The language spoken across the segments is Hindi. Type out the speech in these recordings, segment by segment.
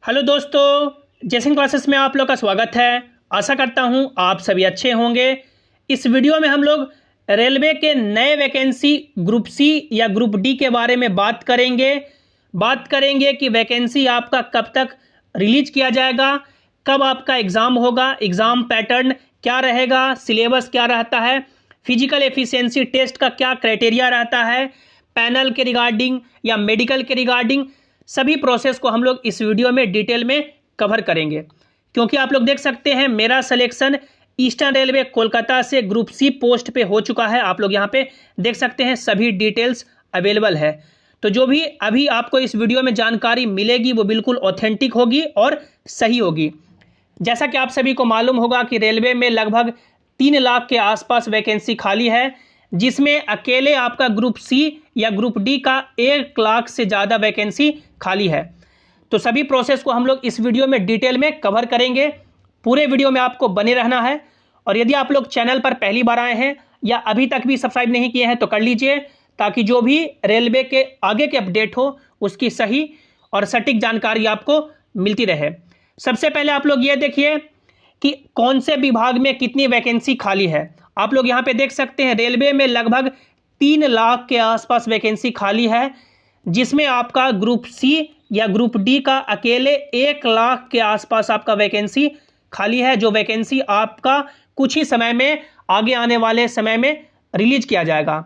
हेलो दोस्तों, जैसिंग क्लासेस में आप लोग का स्वागत है। आशा करता हूं आप सभी अच्छे होंगे। इस वीडियो में हम लोग रेलवे के नए वैकेंसी ग्रुप सी या ग्रुप डी के बारे में बात करेंगे कि वैकेंसी आपका कब तक रिलीज किया जाएगा, कब आपका एग्ज़ाम होगा, एग्ज़ाम पैटर्न क्या रहेगा, सिलेबस क्या रहता है, फिजिकल एफिशिएंसी टेस्ट का क्या क्राइटेरिया रहता है, पैनल के रिगार्डिंग या मेडिकल के रिगार्डिंग सभी प्रोसेस को हम लोग इस वीडियो में डिटेल में कवर करेंगे। क्योंकि आप लोग देख सकते हैं मेरा सिलेक्शन ईस्टर्न रेलवे कोलकाता से ग्रुप सी पोस्ट पे हो चुका है। आप लोग यहाँ पे देख सकते हैं सभी डिटेल्स अवेलेबल है। तो जो भी अभी आपको इस वीडियो में जानकारी मिलेगी वो बिल्कुल ऑथेंटिक होगी और सही होगी। जैसा कि आप सभी को मालूम होगा कि रेलवे में लगभग 3 लाख के आसपास वैकेंसी खाली है, जिसमें अकेले आपका ग्रुप सी या ग्रुप डी का 1 लाख से ज़्यादा वैकेंसी खाली है। तो सभी प्रोसेस को हम लोग इस वीडियो में डिटेल में कवर करेंगे। पूरे वीडियो में आपको बने रहना है। और यदि आप लोग चैनल पर पहली बार आए हैं या अभी तक भी सब्सक्राइब नहीं किए हैं तो कर लीजिए, ताकि जो भी रेलवे के आगे के अपडेट हो उसकी सही और सटीक जानकारी आपको मिलती रहे। सबसे पहले आप लोग ये देखिए कि कौन से विभाग में कितनी वैकेंसी खाली है। आप लोग यहाँ पे देख सकते हैं रेलवे में लगभग 3 लाख के आसपास वैकेंसी खाली है, जिसमें आपका ग्रुप सी या ग्रुप डी का अकेले 1 लाख के आसपास आपका वैकेंसी खाली है, जो वैकेंसी आपका कुछ ही समय में आगे आने वाले समय में रिलीज किया जाएगा।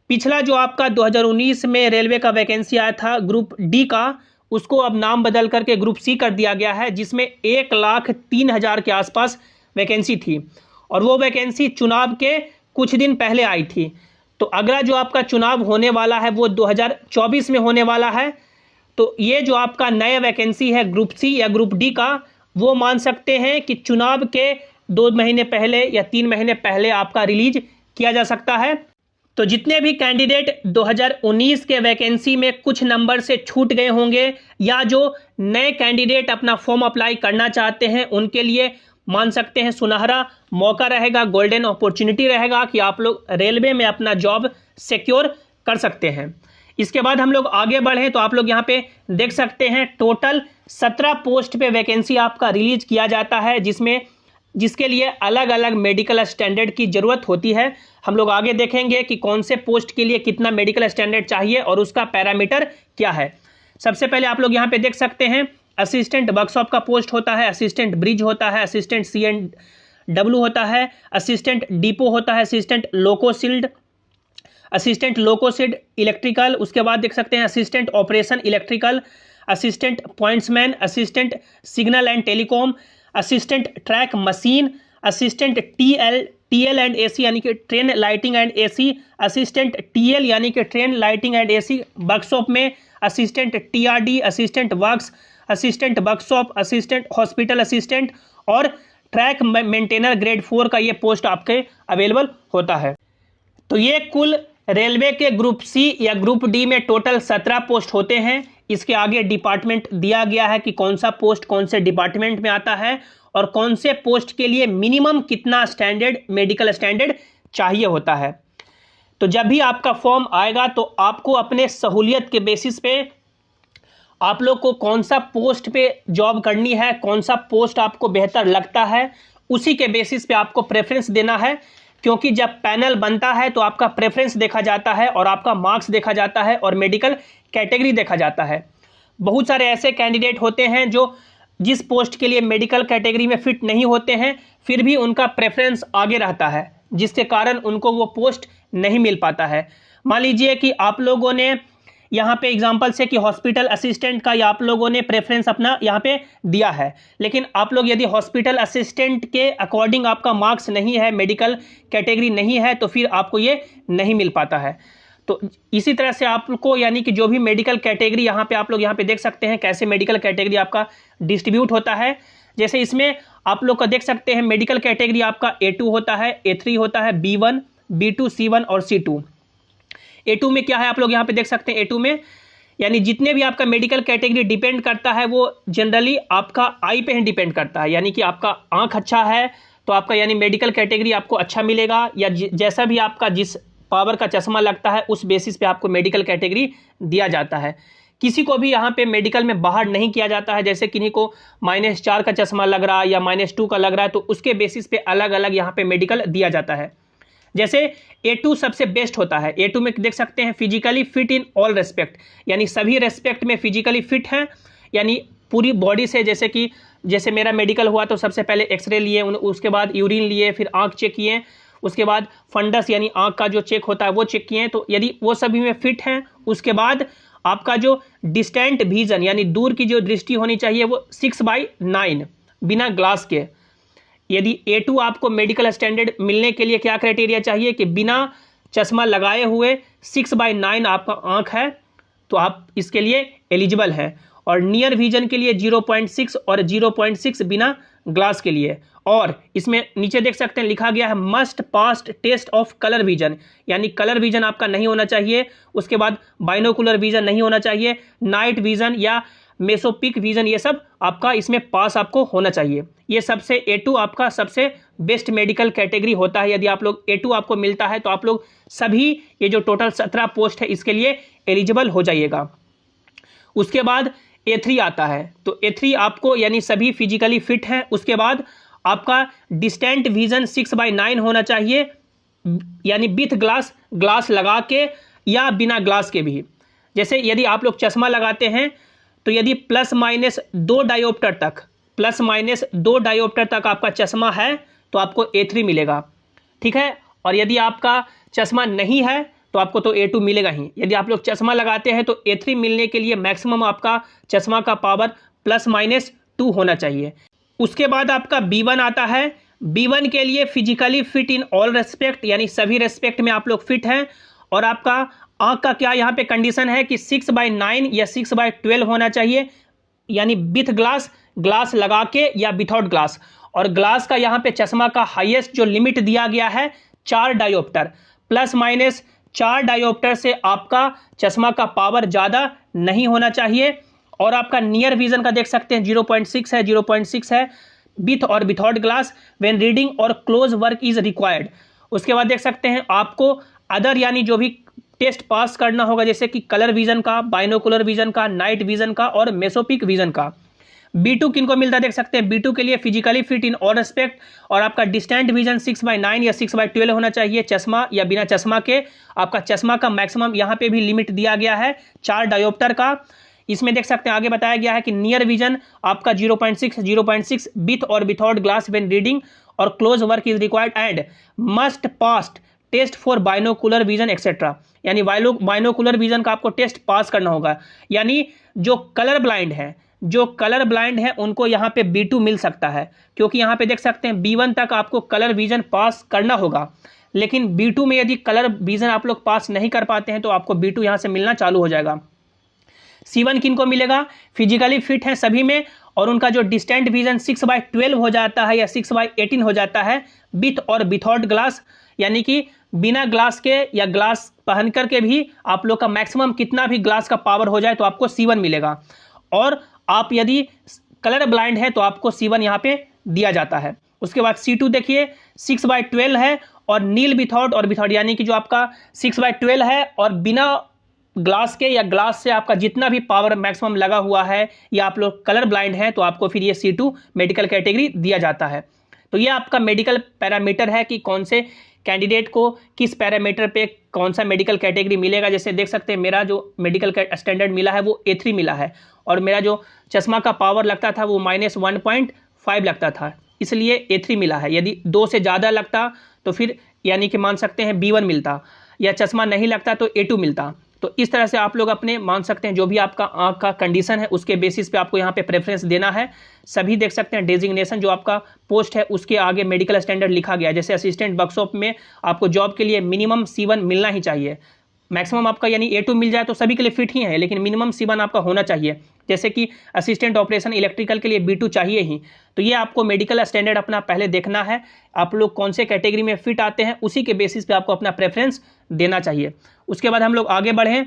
पिछला जो आपका 2019 में रेलवे का वैकेंसी आया था ग्रुप डी का, उसको अब नाम बदल करके ग्रुप सी कर दिया गया है, जिसमें 1,03,000 के आसपास वैकेंसी थी और वो वैकेंसी चुनाव के कुछ दिन पहले आई थी। तो अगला जो आपका चुनाव होने वाला है वो 2024 में होने वाला है। तो ये जो आपका नया वैकेंसी है ग्रुप सी या ग्रुप डी का, वो मान सकते हैं कि चुनाव के 2 महीने पहले या 3 महीने पहले आपका रिलीज किया जा सकता है। तो जितने भी कैंडिडेट 2019 के वैकेंसी में कुछ नंबर से छूट गए होंगे या जो नए कैंडिडेट अपना फॉर्म अप्लाई करना चाहते हैं, उनके लिए मान सकते हैं सुनहरा मौका रहेगा, गोल्डन अपॉर्चुनिटी रहेगा कि आप लोग रेलवे में अपना जॉब सिक्योर कर सकते हैं। इसके बाद हम लोग आगे बढ़ें तो आप लोग यहाँ पे देख सकते हैं टोटल 17 पोस्ट पे वैकेंसी आपका रिलीज किया जाता है, जिसके लिए अलग अलग मेडिकल स्टैंडर्ड की ज़रूरत होती है। हम लोग आगे देखेंगे कि कौन से पोस्ट के लिए कितना मेडिकल स्टैंडर्ड चाहिए और उसका पैरामीटर क्या है। सबसे पहले आप लोग यहाँ पे देख सकते हैं असिस्टेंट वर्कशॉप का पोस्ट होता है, असिस्टेंट ब्रिज होता है, असिस्टेंट CNW होता है, असिस्टेंट डिपो होता है, असिस्टेंट लोकोसिड इलेक्ट्रिकल। उसके बाद देख सकते हैं assistant operation electrical, assistant pointsman, assistant signal and telecom, assistant track machine, assistant TL and AC यानी कि train lighting and AC, assistant TL यानी कि train lighting and AC workshop में, assistant TRD, assistant works, assistant workshop, assistant hospital assistant और ट्रैक मेंटेनर ग्रेड 4 का ये पोस्ट आपके अवेलेबल होता है। तो ये कुल रेलवे के ग्रुप सी या ग्रुप डी में टोटल 17 पोस्ट होते हैं। इसके आगे डिपार्टमेंट दिया गया है कि कौन सा पोस्ट कौन से डिपार्टमेंट में आता है और कौन से पोस्ट के लिए मिनिमम कितना स्टैंडर्ड मेडिकल स्टैंडर्ड चाहिए होता है। तो जब भी आपका फॉर्म आएगा तो आपको अपने सहूलियत के बेसिस पे आप लोग को कौन सा पोस्ट पे जॉब करनी है, कौन सा पोस्ट आपको बेहतर लगता है, उसी के बेसिस पे आपको प्रेफरेंस देना है। क्योंकि जब पैनल बनता है तो आपका प्रेफरेंस देखा जाता है और आपका मार्क्स देखा जाता है और मेडिकल कैटेगरी देखा जाता है। बहुत सारे ऐसे कैंडिडेट होते हैं जो जिस पोस्ट के लिए मेडिकल कैटेगरी में फिट नहीं होते हैं, फिर भी उनका प्रेफरेंस आगे रहता है, जिसके कारण उनको वो पोस्ट नहीं मिल पाता है। मान लीजिए कि आप लोगों ने यहाँ पे एग्जांपल से कि हॉस्पिटल असिस्टेंट का या आप लोगों ने प्रेफरेंस अपना यहाँ पे दिया है, लेकिन आप लोग यदि हॉस्पिटल असिस्टेंट के अकॉर्डिंग आपका मार्क्स नहीं है, मेडिकल कैटेगरी नहीं है, तो फिर आपको ये नहीं मिल पाता है। तो इसी तरह से आपको यानी कि जो भी मेडिकल कैटेगरी यहाँ पे आप लोग यहाँ पे देख सकते हैं कैसे मेडिकल कैटेगरी आपका डिस्ट्रीब्यूट होता है। जैसे इसमें आप लोग का देख सकते हैं मेडिकल कैटेगरी आपका A2 होता है, A3 होता है, B1, B2, C1 और C2। A2 में क्या है आप लोग यहाँ पे देख सकते हैं। A2 में यानी जितने भी आपका मेडिकल कैटेगरी डिपेंड करता है वो जनरली आपका आई पे ही डिपेंड करता है, यानी कि आपका आंख अच्छा है तो आपका यानी मेडिकल कैटेगरी आपको अच्छा मिलेगा, या जैसा भी आपका जिस पावर का चश्मा लगता है उस बेसिस पे आपको मेडिकल कैटेगरी दिया जाता है। किसी को भी यहाँ पे मेडिकल में बाहर नहीं किया जाता है। जैसे किन्हीं को -4 का चश्मा लग रहा है या -2 का लग रहा है, तो उसके बेसिस पे अलग अलग यहाँ पे मेडिकल दिया जाता है। जैसे A2 सबसे बेस्ट होता है। A2 में देख सकते हैं physically fit in all respect, यानी सभी रेस्पेक्ट में फिजिकली फिट है, यानी पूरी बॉडी से। जैसे मेरा मेडिकल हुआ तो सबसे पहले एक्सरे लिए, उसके बाद यूरिन लिए, फिर आंख चेक किए, उसके बाद फंडस यानी आंख का जो चेक होता है वो चेक किए। तो यदि वो सभी में फिट हैं, उसके बाद आपका जो डिस्टेंट विजन यानी दूर की जो दृष्टि होनी चाहिए वो 6/9 बिना ग्लास के। यदि A2 आपको मेडिकल स्टैंडर्ड मिलने के लिए क्या क्राइटेरिया चाहिए कि बिना चश्मा लगाए हुए 6/9 आपका आंख है, तो आप इसके लिए एलिजिबल हैं। और नियर विजन के लिए 0.6 और 0.6 बिना ग्लास के लिए। और इसमें नीचे देख सकते हैं लिखा गया है must pass test of colour vision, यानी कलर विजन आपका नहीं होना चाहिए। उसके बाद बाइनोकुलर विजन नहीं होना चाहिए, नाइट विजन या मेसोपिक विजन, ये सब आपका इसमें पास आपको होना चाहिए। ये सबसे A2 आपका सबसे बेस्ट मेडिकल कैटेगरी होता है। यदि आप लोग A2 आपको मिलता है तो आप लोग सभी ये जो टोटल 17 पोस्ट है इसके लिए एलिजिबल हो जाइएगा। उसके बाद A3 आता है, तो A3 आपको यानी सभी फिजिकली फिट हैं। उसके बाद आपका डिस्टेंट विजन 6/9 होना चाहिए, यानी विथ ग्लास लगा के या बिना ग्लास के भी। जैसे यदि आप लोग चश्मा लगाते हैं तो यदि +- 2 डायोप्टर तक आपका चश्मा है तो आपको A3 मिलेगा, ठीक है। और यदि आपका चश्मा नहीं है तो आपको तो A2 मिलेगा ही। यदि आप लोग चश्मा लगाते हैं तो A3 मिलने के लिए मैक्सिमम आपका चश्मा का पावर +-2 होना चाहिए। उसके बाद आपका B1 आता है। B1 के लिए physically fit in all respect, यानी सभी रेस्पेक्ट में आप लोग फिट हैं। और आपका आंख का क्या यहाँ पे कंडीशन है कि 6/9 या 6/12 होना चाहिए, यानी विथ ग्लास लगा के या विथआउट ग्लास। और ग्लास का यहाँ पे चश्मा का हाईएस्ट जो लिमिट दिया गया है 4 डायोप्टर, +-4 डायोप्टर से आपका चश्मा का पावर ज़्यादा नहीं होना चाहिए। और आपका नियर विजन का देख सकते हैं 0.6 है विथ और विथआउट ग्लास व्हेन रीडिंग और क्लोज वर्क इज रिक्वायर्ड। उसके बाद देख सकते हैं आपको अदर यानी जो भी टेस्ट पास करना होगा, जैसे कि कलर विजन का, बाइनोकुलर विजन का, नाइट विजन का और मेसोपिक विजन का। B2 किनको मिलता है देख सकते हैं, B2 के लिए physically fit in all respect और आपका डिस्टेंट विजन 6/9 या 6/12 होना चाहिए, चश्मा या बिना चश्मा के। आपका चश्मा का मैक्सिमम यहाँ पे भी लिमिट दिया गया है 4 डायोप्टर का। इसमें देख सकते हैं आगे बताया गया है कि नियर विजन आपका 0.6 विथ और विथआउट ग्लास व्हेन रीडिंग और close work is required and must pass test for binocular vision etcetera, यानी बाइनोकुलर विजन का आपको टेस्ट पास करना होगा। यानी जो कलर ब्लाइंड है उनको यहाँ पे B2 मिल सकता है, क्योंकि यहाँ पे देख सकते हैं B1 तक आपको कलर विजन पास करना होगा, लेकिन B2 में यदि कलर विजन आप लोग पास नहीं कर पाते हैं तो आपको B2 यहाँ से मिलना चालू हो जाएगा। C1 किनको मिलेगा, फिजिकली फिट है सभी में और उनका जो डिस्टेंट विजन 6/12 हो जाता है या 6/18 हो जाता है विथ और विथआउट ग्लास, यानी कि बिना ग्लास के या ग्लास पहन करके भी आप लोग का मैक्सिमम कितना भी ग्लास का पावर हो जाए तो आपको C1 मिलेगा। और आप यदि कलर ब्लाइंड है तो आपको C1 यहाँ पे दिया जाता है। उसके बाद C2 देखिए 6/12 है और नील विथआउट और विथआउट, यानी कि जो आपका 6/12 है और बिना ग्लास के या ग्लास से आपका जितना भी पावर मैक्सिमम लगा हुआ है या आप लोग कलर ब्लाइंड हैं तो आपको फिर ये C2 मेडिकल कैटेगरी दिया जाता है। तो ये आपका मेडिकल पैरामीटर है कि कौन से कैंडिडेट को किस पैरामीटर पे कौन सा मेडिकल कैटेगरी मिलेगा। जैसे देख सकते हैं मेरा जो मेडिकल स्टैंडर्ड मिला है वो A3 मिला है और मेरा जो चश्मा का पावर लगता था वो -1.5 लगता था, इसलिए A3 मिला है। यदि 2 से ज़्यादा लगता तो फिर यानी कि मान सकते हैं B1 मिलता, या चश्मा नहीं लगता तो A2 मिलता। तो इस तरह से आप लोग अपने मान सकते हैं जो भी आपका आंख का कंडीशन है उसके बेसिस पे आपको यहाँ पे प्रेफरेंस देना है। सभी देख सकते हैं डेजिग्नेशन जो आपका पोस्ट है उसके आगे मेडिकल स्टैंडर्ड लिखा गया है। जैसे असिस्टेंट वर्कशॉप में आपको जॉब के लिए मिनिमम C1 मिलना ही चाहिए, मैक्सिमम आपका यानी A2 मिल जाए तो सभी के लिए फिट ही है, लेकिन मिनिमम C1 आपका होना चाहिए। जैसे कि असिस्टेंट ऑपरेशन इलेक्ट्रिकल के लिए B2 चाहिए ही। तो ये आपको मेडिकल स्टैंडर्ड अपना पहले देखना है, आप लोग कौन से कैटेगरी में फिट आते हैं उसी के बेसिस पे आपको अपना प्रेफरेंस देना चाहिए। उसके बाद हम लोग आगे बढ़ें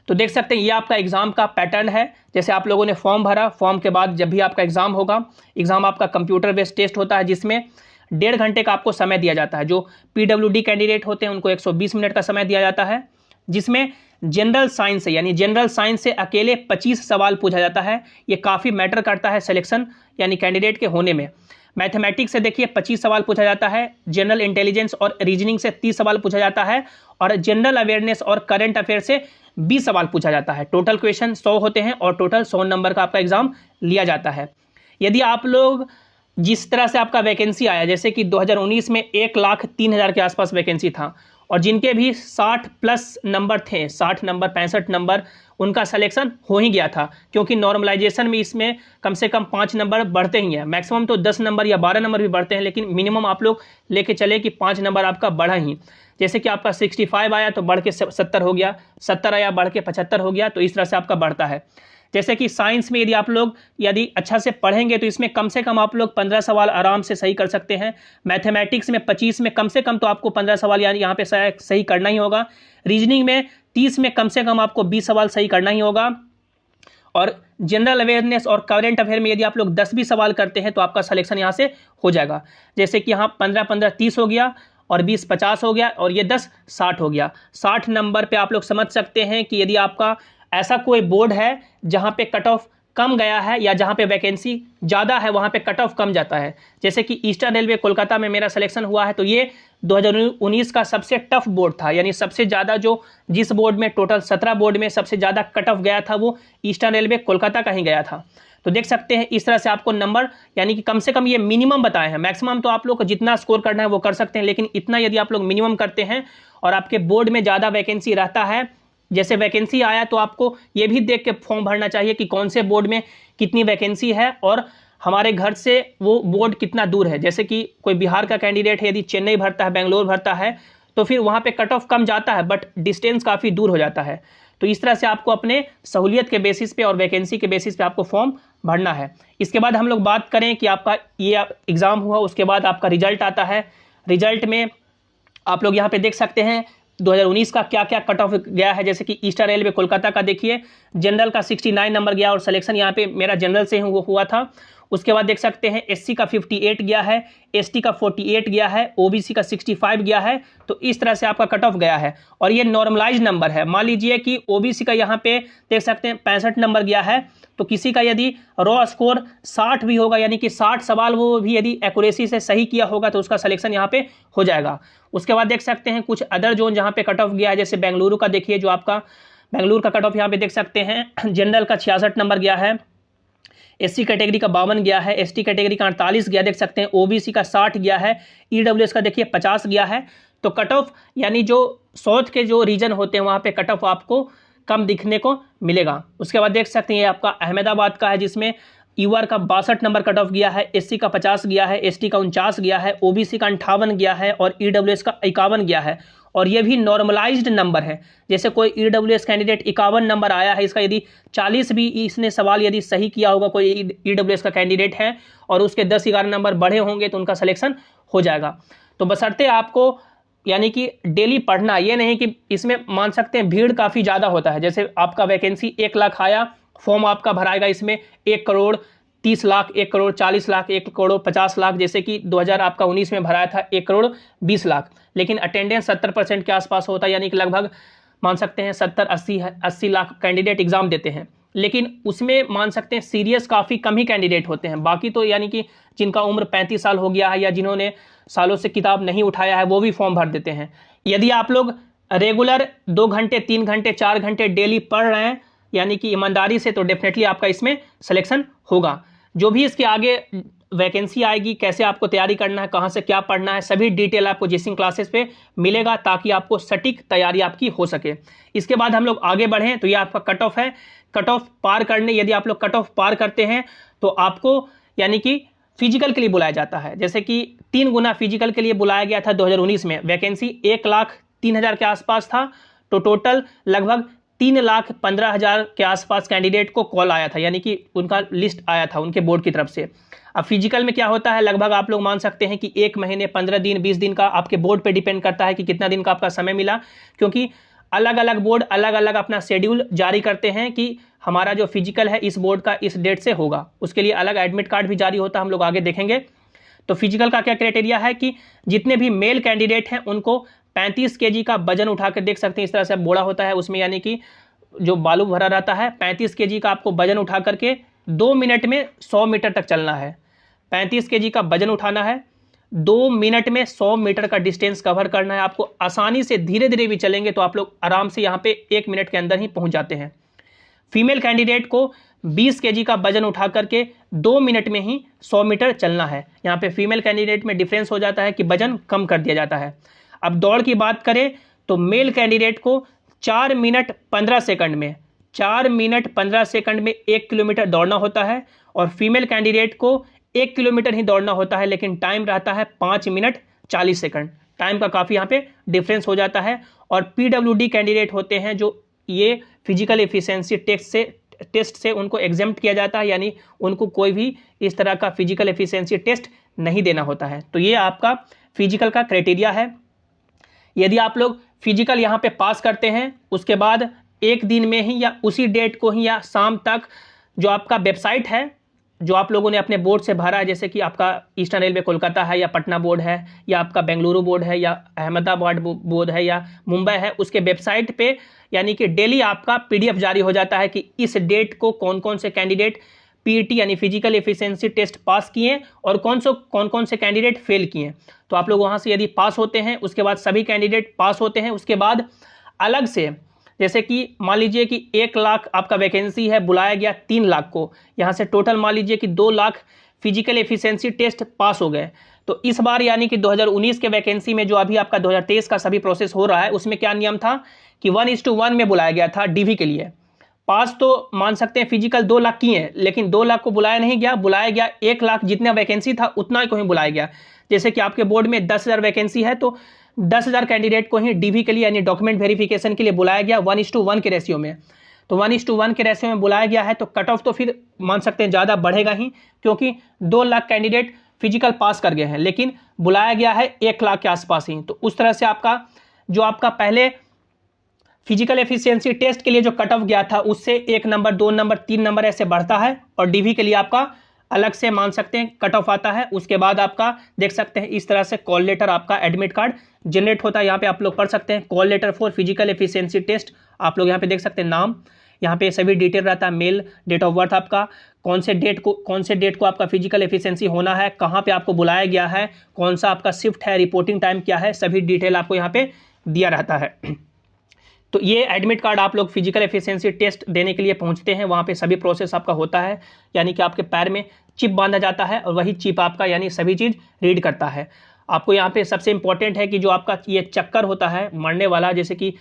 तो देख सकते हैं ये आपका एग्ज़ाम का पैटर्न है। जैसे आप लोगों ने फॉर्म भरा, फॉर्म के बाद जब भी आपका एग्ज़ाम होगा, एग्ज़ाम आपका कंप्यूटर बेस्ड टेस्ट होता है जिसमें 1.5 घंटे का आपको समय दिया जाता है। जो PWD कैंडिडेट होते हैं उनको 120 मिनट का समय दिया जाता है, जिसमें जनरल साइंस से, यानी जनरल साइंस से अकेले 25 सवाल पूछा जाता है। ये काफ़ी मैटर करता है सिलेक्शन यानी कैंडिडेट के होने में। मैथमेटिक्स से देखिए 25 सवाल पूछा जाता है, जनरल इंटेलिजेंस और रीजनिंग से 30 सवाल पूछा जाता है, और जनरल अवेयरनेस और करंट अफेयर से 20 सवाल पूछा जाता है। टोटल क्वेश्चन 100 होते हैं और टोटल 100 नंबर का आपका एग्जाम लिया जाता है। यदि आप लोग जिस तरह से आपका वैकेंसी आया, जैसे कि 2019 में 1,03,000 के आसपास वैकेंसी था, और जिनके भी 60 प्लस नंबर थे, 60 नंबर 65 नंबर, उनका सिलेक्शन हो ही गया था, क्योंकि नॉर्मलाइजेशन में इसमें कम से कम 5 नंबर बढ़ते ही हैं। मैक्सिमम तो 10 नंबर या 12 नंबर भी बढ़ते हैं, लेकिन मिनिमम आप लोग लेके चले कि 5 नंबर आपका बढ़ा ही। जैसे कि आपका 65 आया तो बढ़ के 70 हो गया, 70 आया बढ़ के 75 हो गया, तो इस तरह से आपका बढ़ता है। जैसे कि साइंस में यदि अच्छा से पढ़ेंगे तो इसमें कम से कम आप लोग 15 सवाल आराम से सही कर सकते हैं। मैथमेटिक्स में 25 में कम से कम तो आपको 15 सवाल यानी यहाँ पे सही करना ही होगा। रीजनिंग में 30 में कम से कम आपको 20 सवाल सही करना ही होगा। और जनरल अवेयरनेस और करंट अफेयर में यदि आप लोग 10 भी सवाल करते हैं तो आपका सिलेक्शन यहाँ से हो जाएगा। जैसे कि यहाँ 15-15 30 हो गया, और 20 50 हो गया, और ये 10 60 हो गया। 60 नंबर पे आप लोग समझ सकते हैं कि यदि आपका ऐसा कोई बोर्ड है जहाँ पे कट ऑफ कम गया है या जहाँ पे वैकेंसी ज़्यादा है वहाँ पे कट ऑफ कम जाता है। जैसे कि ईस्टर्न रेलवे कोलकाता में मेरा सिलेक्शन हुआ है, तो ये 2019 का सबसे टफ बोर्ड था, यानी सबसे ज़्यादा जिस बोर्ड में टोटल 17 बोर्ड में सबसे ज़्यादा कट ऑफ गया था वो ईस्टर्न रेलवे कोलकाता का ही गया था। तो देख सकते हैं इस तरह से आपको नंबर यानी कि कम से कम ये मिनिमम बताए हैं। मैक्सिमम तो आप लोग को जितना स्कोर करना है वो कर सकते हैं, लेकिन इतना यदि आप लोग मिनिमम करते हैं और आपके बोर्ड में ज़्यादा वैकेंसी रहता है, जैसे वैकेंसी आया तो आपको ये भी देख के फॉर्म भरना चाहिए कि कौन से बोर्ड में कितनी वैकेंसी है और हमारे घर से वो बोर्ड कितना दूर है। जैसे कि कोई बिहार का कैंडिडेट है, यदि चेन्नई भरता है, बेंगलोर भरता है, तो फिर वहाँ पे कट ऑफ कम जाता है, बट डिस्टेंस काफ़ी दूर हो जाता है। तो इस तरह से आपको अपने सहूलियत के बेसिस पे और वैकेंसी के बेसिस पे आपको फॉर्म भरना है। इसके बाद हम लोग बात करें कि आपका ये एग्ज़ाम हुआ, उसके बाद आपका रिजल्ट आता है। रिजल्ट में आप लोग यहाँ पे देख सकते हैं 2019 का क्या क्या कट ऑफ गया है। जैसे कि ईस्टर्न रेलवे कोलकाता का देखिए, जनरल का 69 नंबर गया और सिलेक्शन यहाँ पे मेरा जनरल से हुआ था। उसके बाद देख सकते हैं एससी का 58 गया है, एसटी का 48 गया है, ओबीसी का 65 गया है। तो इस तरह से आपका कट ऑफ गया है और ये नॉर्मलाइज नंबर है। मान लीजिए कि ओबीसी का यहाँ पे देख सकते हैं 65 नंबर गया है, तो किसी का यदि रॉ स्कोर 60 भी होगा, यानी कि 60 सवाल वो भी यदि एक्यूरेसी से सही किया होगा तो उसका सिलेक्शन यहाँ पे हो जाएगा। उसके बाद देख सकते हैं कुछ अदर जोन जहाँ पे कट ऑफ गया है, जैसे बेंगलुरु का देखिए, जो आपका बेंगलुरु का कट ऑफ यहाँ पे देख सकते हैं। जनरल का 66 नंबर गया है, एससी कैटेगरी का 52 गया है, एसटी कैटेगरी का 48 गया देख सकते हैं, ओबीसी का 60 गया है, ईडब्ल्यूएस का देखिए 50 गया है। तो कट ऑफ यानी जो साउथ के जो रीजन होते हैं वहाँ पे कट ऑफ आपको कम दिखने को मिलेगा। उसके बाद देख सकते हैं ये आपका अहमदाबाद का है, जिसमें यूआर का 62 नंबर कट ऑफ गया है, एससी का 50 गया है, एसटी का 49 गया है, ओबीसी का 58 गया है और ईडब्ल्यूएस का 51 गया है। और ये भी नॉर्मलाइज्ड नंबर है। जैसे कोई ईडब्ल्यूएस कैंडिडेट 51 नंबर आया है, इसका यदि 40 भी इसने सवाल यदि सही किया होगा, कोई ईडब्ल्यूएस का कैंडिडेट है और उसके 10-11 नंबर बढ़े होंगे तो उनका सिलेक्शन हो जाएगा। तो बशर्ते आपको यानी कि डेली पढ़ना, ये नहीं कि इसमें मान सकते हैं भीड़ काफ़ी ज़्यादा होता है। जैसे आपका वैकेंसी 1 लाख आया, फॉर्म आपका भराएगा, इसमें 1 करोड़ 30 लाख, 1 करोड़ 40 लाख, 1 करोड़ 50 लाख, जैसे कि 2019 में भराया था 1 करोड़ 20 लाख, लेकिन अटेंडेंस 70% के आसपास होता है, यानी कि लगभग मान सकते हैं 70-80 लाख कैंडिडेट एग्जाम देते हैं। लेकिन उसमें मान सकते हैं सीरियस काफ़ी कम ही कैंडिडेट होते हैं। बाकी तो यानी कि जिनका उम्र 35 साल हो गया है या जिन्होंने सालों से किताब नहीं उठाया है वो भी फॉर्म भर देते हैं। यदि आप लोग रेगुलर 2 घंटे 3 घंटे 4 घंटे डेली पढ़ रहे हैं यानी कि ईमानदारी से, तो डेफिनेटली आपका इसमें सिलेक्शन होगा। जो भी इसके आगे वैकेंसी आएगी, कैसे आपको तैयारी करना है, कहाँ से क्या पढ़ना है, सभी डिटेल आपको जेसिंग क्लासेस पे मिलेगा, ताकि आपको सटीक तैयारी आपकी हो सके। इसके बाद हम लोग आगे बढ़ें तो ये आपका कट ऑफ है। कट ऑफ पार करने, यदि आप लोग कट ऑफ पार करते हैं तो आपको यानी कि फिजिकल के लिए बुलाया जाता है। जैसे कि 3 गुना फिजिकल के लिए बुलाया गया था 2019 में। वैकेंसी 1,03,000 के आसपास था, तो टोटल लगभग 3,15,000 के आसपास कैंडिडेट को कॉल आया था, यानी कि उनका लिस्ट आया था उनके बोर्ड की तरफ से। अब फिजिकल में क्या होता है, लगभग आप लोग मान सकते हैं कि 1 महीने 15 दिन 20 दिन का आपके बोर्ड पे डिपेंड करता है कि कितना दिन का आपका समय मिला, क्योंकि अलग अलग बोर्ड अलग अलग अपना शेड्यूल जारी करते हैं कि हमारा जो फिजिकल है इस बोर्ड का इस डेट से होगा। उसके लिए अलग एडमिट कार्ड भी जारी होता है, हम लोग आगे देखेंगे। तो फिजिकल का क्या क्राइटेरिया है कि जितने भी मेल कैंडिडेट हैं उनको 35 kg का वजन उठा कर देख सकते हैं, इस तरह से बोड़ा होता है उसमें, यानी कि जो बालू भरा रहता है। 35 kg का आपको वजन उठा करके 2 मिनट में 100 मीटर तक चलना है। 35 kg का वजन उठाना है, 2 मिनट में 100 मीटर का डिस्टेंस कवर करना है आपको। आसानी से धीरे धीरे भी चलेंगे तो आप लोग आराम से यहाँ पे 1 मिनट के अंदर ही पहुँच जाते हैं। फीमेल कैंडिडेट को 20 kg का वजन उठा करके 2 मिनट में ही 100 मीटर चलना है। यहाँ पे फीमेल कैंडिडेट में डिफरेंस हो जाता है कि वजन कम कर दिया जाता है। अब दौड़ की बात करें तो मेल कैंडिडेट को 4 मिनट 15 सेकंड में 1 किलोमीटर दौड़ना होता है, और फीमेल कैंडिडेट को 1 किलोमीटर ही दौड़ना होता है, लेकिन टाइम रहता है 5 मिनट 40 सेकंड। टाइम का काफ़ी यहाँ पे डिफरेंस हो जाता है। और PWD कैंडिडेट होते हैं जो ये फिजिकल एफिशिएंसी टेस्ट से उनको एग्जेम्प्ट किया जाता है, यानी उनको कोई भी इस तरह का फिजिकल एफिशिएंसी टेस्ट नहीं देना होता है। तो ये आपका फिजिकल का क्राइटेरिया है। यदि आप लोग फिजिकल यहाँ पे पास करते हैं, उसके बाद एक दिन में ही या उसी डेट को ही या शाम तक जो आपका वेबसाइट है जो आप लोगों ने अपने बोर्ड से भरा है, जैसे कि आपका ईस्टर्न रेलवे कोलकाता है या पटना बोर्ड है या आपका बेंगलुरु बोर्ड है या अहमदाबाद बोर्ड है या मुंबई है, उसके वेबसाइट पे यानी कि डेली आपका PDF जारी हो जाता है कि इस डेट को कौन कौन से कैंडिडेट PET यानी फिजिकल एफिशिएंसी टेस्ट पास किए और कौन कौन से कैंडिडेट फेल किए। तो आप लोग वहाँ से यदि पास होते हैं, उसके बाद सभी कैंडिडेट पास होते हैं, उसके बाद अलग से जैसे कि मान लीजिए कि 1 लाख आपका वैकेंसी है, बुलाया गया 3 लाख को, यहाँ से टोटल मान लीजिए कि 2 lakh physical efficiency test pass हो गए। तो इस बार यानी कि 2019 के वैकेंसी में जो अभी आपका 2023 का सभी प्रोसेस हो रहा है, उसमें क्या नियम था कि 1:1 में बुलाया गया था DV के लिए। पास तो मान सकते हैं फिजिकल 2 लाख किए हैं, लेकिन 2 लाख को बुलाया नहीं गया, बुलाया गया 1 लाख जितना वैकेंसी था उतना को ही बुलाया गया। जैसे कि आपके बोर्ड में 10,000 वैकेंसी है तो 10,000 कैंडिडेट को ही DV के लिए यानी डॉक्यूमेंट वेरिफिकेशन के लिए बुलाया गया 1:1 के रेशियो में। तो 1:1 के रेशियो में बुलाया गया है तो कट ऑफ तो फिर मान सकते हैं ज़्यादा बढ़ेगा ही, क्योंकि 2 लाख कैंडिडेट फिजिकल पास कर गए हैं, लेकिन बुलाया गया है 1 लाख के आसपास ही। तो उस तरह से आपका पहले फिजिकल एफिशिएंसी टेस्ट के लिए जो कट ऑफ गया था उससे 1 नंबर 2 नंबर 3 नंबर ऐसे बढ़ता है, और DV के लिए आपका अलग से मान सकते हैं कट ऑफ आता है। उसके बाद आपका देख सकते हैं इस तरह से कॉल लेटर आपका एडमिट कार्ड जनरेट होता है। यहाँ पे आप लोग पढ़ सकते हैं call letter for physical efficiency test. आप लोग यहाँ पे देख सकते हैं नाम, यहाँ पे सभी डिटेल रहता है, मेल, डेट ऑफ बर्थ आपका, कौन से डेट को आपका फिजिकल एफिशिएंसी होना है, कहाँ पे आपको बुलाया गया है, कौन सा आपका शिफ्ट है, रिपोर्टिंग टाइम क्या है, सभी डिटेल आपको यहाँ पे दिया रहता है। तो ये एडमिट कार्ड आप लोग फिजिकल एफिशिएंसी टेस्ट देने के लिए पहुंचते हैं, वहाँ पे सभी प्रोसेस आपका होता है, यानी कि आपके पैर में चिप बांधा जाता है और वही चिप आपका यानी सभी चीज़ रीड करता है। आपको यहाँ पे सबसे इंपॉर्टेंट है कि जो आपका ये चक्कर होता है मारने वाला, जैसे कि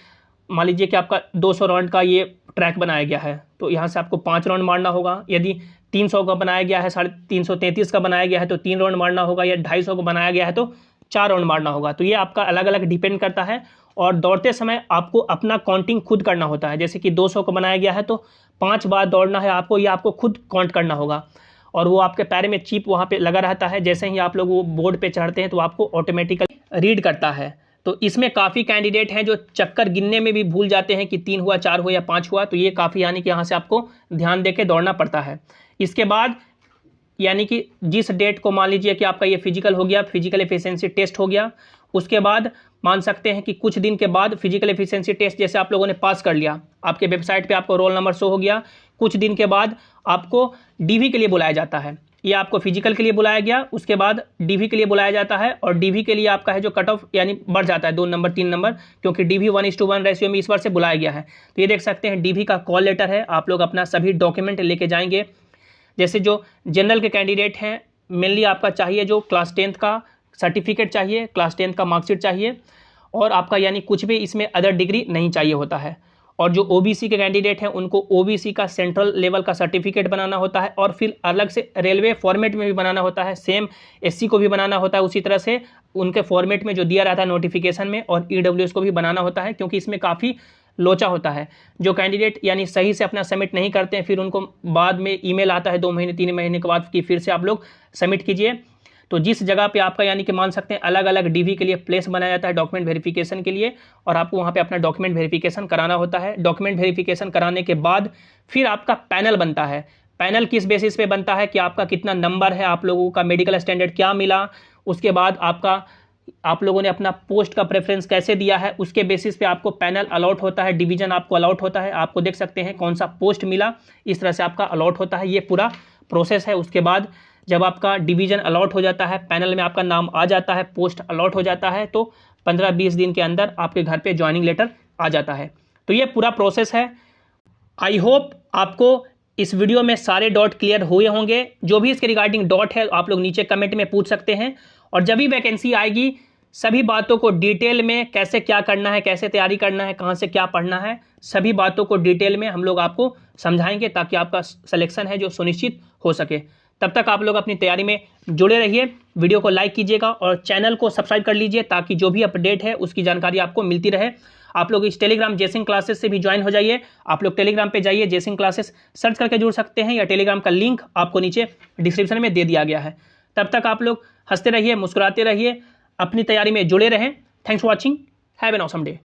मान लीजिए कि आपका 200 राउंड का ये ट्रैक बनाया गया है, तो यहाँ से आपको 5 राउंड मारना होगा। यदि 300 का बनाया गया है, 333 का बनाया गया है तो 3 राउंड मारना होगा, या 250 का बनाया गया है तो 4 राउंड मारना होगा। तो ये आपका अलग अलग डिपेंड करता है, और दौड़ते समय आपको अपना काउंटिंग खुद करना होता है। जैसे कि 200 को बनाया गया है तो 5 बार दौड़ना है आपको, ये आपको खुद काउंट करना होगा, और वो आपके पैर में चिप वहाँ पे लगा रहता है। जैसे ही आप लोग वो बोर्ड पे चढ़ते हैं तो आपको ऑटोमेटिकली रीड करता है। तो इसमें काफ़ी कैंडिडेट हैं जो चक्कर गिनने में भी भूल जाते हैं कि 3 हुआ, 4 हुआ या 5 हुआ, तो ये काफ़ी यानी कि यहाँ से आपको ध्यान दे के दौड़ना पड़ता है। इसके बाद यानी कि जिस डेट को मान लीजिए कि आपका ये फिजिकल हो गया, फिजिकल एफिशिएंसी टेस्ट हो गया, उसके बाद मान सकते हैं कि कुछ दिन के बाद फिजिकल एफिशिएंसी टेस्ट जैसे आप लोगों ने पास कर लिया, आपके वेबसाइट पे आपको रोल नंबर शो हो गया, कुछ दिन के बाद आपको DV के लिए बुलाया जाता है। ये आपको फिजिकल के लिए बुलाया गया, उसके बाद DV के लिए बुलाया जाता है, और DV के लिए आपका है जो कट ऑफ यानी बढ़ जाता है 2 नंबर 3 नंबर, क्योंकि DV 1:1 रेशियो में इस बार से बुलाया गया है। तो ये देख सकते हैं DV का कॉल लेटर है, आप लोग अपना सभी डॉक्यूमेंट लेके जाएंगे। जैसे जो जनरल के कैंडिडेट हैं, मेनली आपका चाहिए जो क्लास 10th का सर्टिफिकेट चाहिए, क्लास 10th का मार्कशीट चाहिए, और आपका यानी कुछ भी इसमें अदर डिग्री नहीं चाहिए होता है। और जो OBC के कैंडिडेट हैं उनको OBC का सेंट्रल लेवल का सर्टिफिकेट बनाना होता है, और फिर अलग से रेलवे फॉर्मेट में भी बनाना होता है, सेम SC को भी बनाना होता है उसी तरह से उनके फॉर्मेट में जो दिया रहता है नोटिफिकेशन में, और EWS को भी बनाना होता है, क्योंकि इसमें काफ़ी लोचा होता है। जो कैंडिडेट यानी सही से अपना सबमिट नहीं करते हैं, फिर उनको बाद में ईमेल आता है 2 महीने 3 महीने के बाद कि फिर से आप लोग सबमिट कीजिए। तो जिस जगह पे आपका यानी कि मान सकते हैं अलग अलग DV के लिए प्लेस बनाया जाता है डॉक्यूमेंट वेरिफिकेशन के लिए, और आपको वहाँ पे अपना डॉक्यूमेंट वेरिफिकेशन कराना होता है। डॉक्यूमेंट वेरिफिकेशन कराने के बाद फिर आपका पैनल बनता है। पैनल किस बेसिस पे बनता है कि आपका कितना नंबर है, आप लोगों का मेडिकल स्टैंडर्ड क्या मिला, उसके बाद आपका आप लोगों ने अपना पोस्ट का प्रेफरेंस कैसे दिया है, उसके बेसिस पे आपको पैनल अलॉट होता है, डिवीजन आपको अलॉट होता है। आपको देख सकते हैं कौन सा पोस्ट मिला, इस तरह से आपका अलॉट होता है। ये पूरा प्रोसेस है। उसके बाद जब आपका डिवीजन अलॉट हो जाता है, पैनल में आपका नाम आ जाता है, पोस्ट अलॉट हो जाता है, तो 15-20 दिन के अंदर आपके घर पे ज्वाइनिंग लेटर आ जाता है। तो ये पूरा प्रोसेस है। आई होप आपको इस वीडियो में सारे डॉट क्लियर हुए होंगे। जो भी इसके रिगार्डिंग डॉट है आप लोग नीचे कमेंट में पूछ सकते हैं। और जब भी वैकेंसी आएगी सभी बातों को डिटेल में, कैसे क्या करना है, कैसे तैयारी करना है, कहाँ से क्या पढ़ना है, सभी बातों को डिटेल में हम लोग आपको समझाएंगे ताकि आपका सिलेक्शन है जो सुनिश्चित हो सके। तब तक आप लोग अपनी तैयारी में जुड़े रहिए। वीडियो को लाइक कीजिएगा और चैनल को सब्सक्राइब कर लीजिए ताकि जो भी अपडेट है उसकी जानकारी आपको मिलती रहे। आप लोग इस टेलीग्राम जेसिंग क्लासेस से भी ज्वाइन हो जाइए। आप लोग टेलीग्राम पे जाइए, जेसिंग क्लासेस सर्च करके जुड़ सकते हैं, या टेलीग्राम का लिंक आपको नीचे डिस्क्रिप्शन में दे दिया गया है। तब तक आप लोग हंसते रहिए, मुस्कुराते रहिए, अपनी तैयारी में जुड़े रहें। Thanks for watching, have an awesome day.